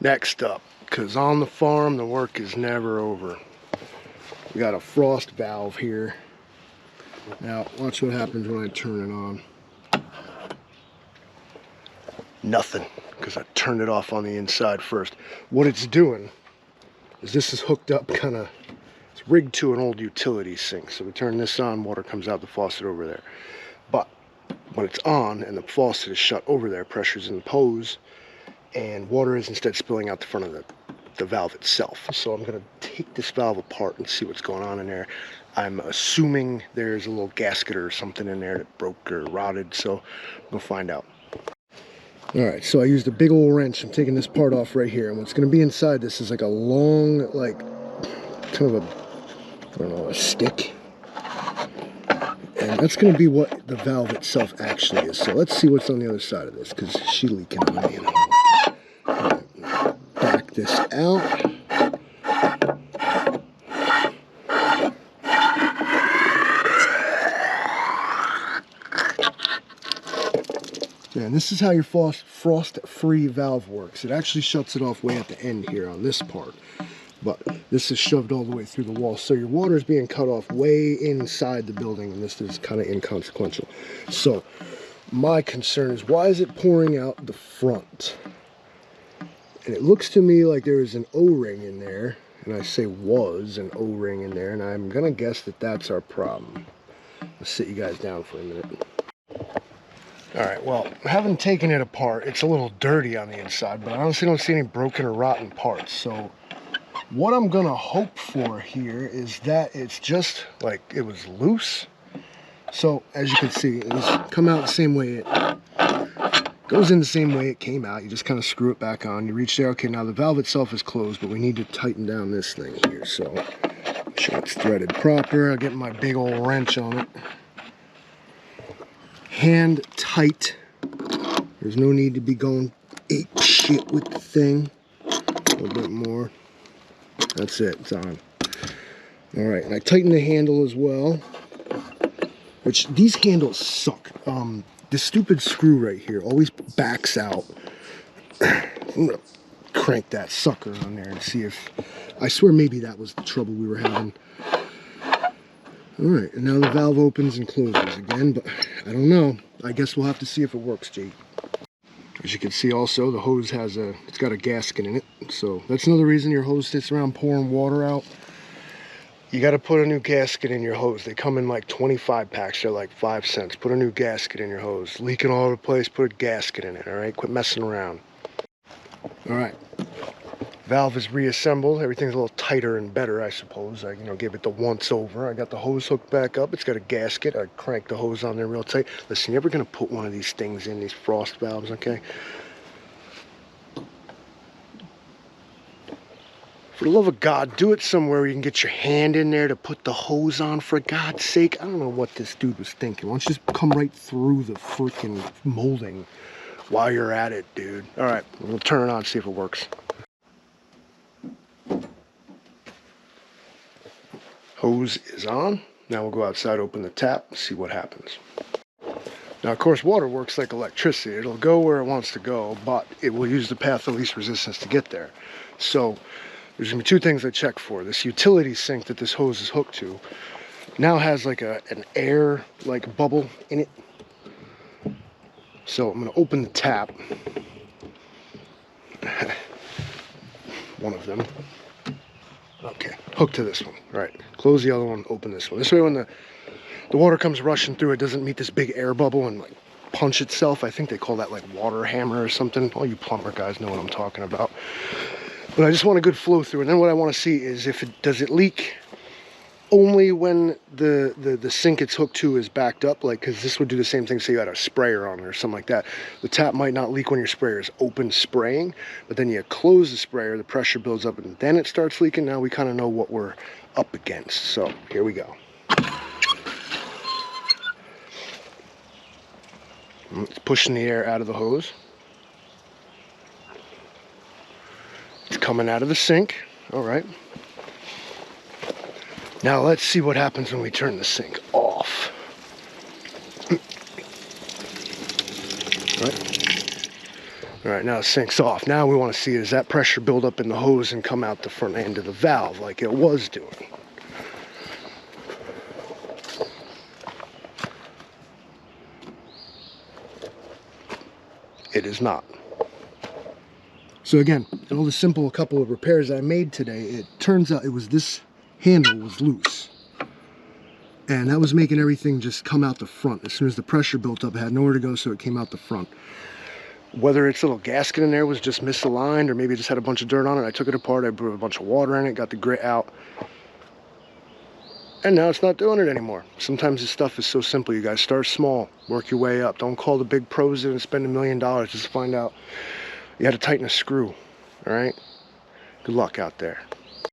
Next up, because on the farm the work is never over. We got a frost valve here. Now watch what happens when I turn it on. Nothing, because I turned it off on the inside first. What it's doing is this is hooked up it's rigged to an old utility sink. So we turn this on, water comes out the faucet over there. But when it's on and the faucet is shut over there, pressure's in the hose, and water is instead spilling out the front of the valve itself. So I'm gonna take this valve apart and see what's going on in there. I'm assuming there's a little gasket or something in there that broke or rotted, so we'll find out. All right, so I used a big old wrench. I'm taking this part off right here, and what's gonna be inside this is like a long, like, kind of a, I don't know, a stick. And that's gonna be what the valve itself actually is. So let's see what's on the other side of this, because she's leaking on me. Back this out. Yeah, and this is how your frost-free valve works. It actually shuts it off way at the end here on this part. But this is shoved all the way through the wall. So your water is being cut off way inside the building, and this is kind of inconsequential. So my concern is, why is it pouring out the front? And it looks to me like there is an O-ring in there. And I say was an O-ring in there, and I'm going to guess that that's our problem. Let's sit you guys down for a minute. Alright, well, having taken it apart, it's a little dirty on the inside, but I honestly don't see any broken or rotten parts. So what I'm gonna hope for here is that it's just like it was loose. So as you can see, it's come out the same way it goes in, the same way it came out. You just kind of screw it back on. You reach there. Okay, now the valve itself is closed, but we need to tighten down this thing here. So make sure it's threaded proper. I'll get my big old wrench on it. Hand tight. There's no need to be going ape shit with the thing. A little bit more. That's it, it's on. Alright, and I tighten the handle as well. Which, these handles suck. This stupid screw right here always backs out. I'm gonna crank that sucker on there and see if... I swear maybe that was the trouble we were having. Alright, and now the valve opens and closes again, but I don't know. I guess we'll have to see if it works, Jake. As you can see also, the hose it's got a gasket in it. So that's another reason your hose sits around pouring water out. You got to put a new gasket in your hose. They come in like 25 packs. They're like 5 cents. Put a new gasket in your hose. Leaking all over the place, put a gasket in it, alright? Quit messing around. Alright. Valve is reassembled. Everything's a little tighter and better, I suppose. I, gave it the once over. I got the hose hooked back up. It's got a gasket. I cranked the hose on there real tight. Listen, you're ever going to put one of these things in, these frost valves, okay? For the love of God, do it somewhere where you can get your hand in there to put the hose on, for God's sake. I don't know what this dude was thinking. Why don't you just come right through the freaking molding while you're at it, dude? All right, we'll turn it on, see if it works. Hose is on. Now we'll go outside, open the tap, and see what happens. Now, of course, water works like electricity. It'll go where it wants to go, but it will use the path of least resistance to get there. So there's gonna be two things I check for. This utility sink that this hose is hooked to now has like an air like bubble in it. So I'm gonna open the tap. One of them. Okay, hook to this one. All right, close the other one, open this one. This way when the water comes rushing through, it doesn't meet this big air bubble and like punch itself. I think they call that like water hammer or something. All you plumber guys know what I'm talking about. But I just want a good flow through. And then what I want to see is does it leak only when the sink it's hooked to is backed up, like, because this would do the same thing, say you had a sprayer on it or something like that. The tap might not leak when your sprayer is open spraying, but then you close the sprayer, the pressure builds up, and then it starts leaking. Now we kind of know what we're up against. So here we go. It's pushing the air out of the hose. It's coming out of the sink. All right. Now let's see what happens when we turn the sink off. Right. All right, now it sinks off. Now we want to see, does that pressure build up in the hose and come out the front end of the valve like it was doing? It is not. So again, in all the simple couple of repairs I made today, it turns out it was this handle was loose. And that was making everything just come out the front. As soon as the pressure built up, it had nowhere to go, so it came out the front. Whether its little gasket in there was just misaligned, or maybe it just had a bunch of dirt on it, I took it apart, I put a bunch of water in it, got the grit out, and now it's not doing it anymore. Sometimes this stuff is so simple, you guys. Start small, work your way up. Don't call the big pros in and spend $1 million just to find out you had to tighten a screw. All right? Good luck out there.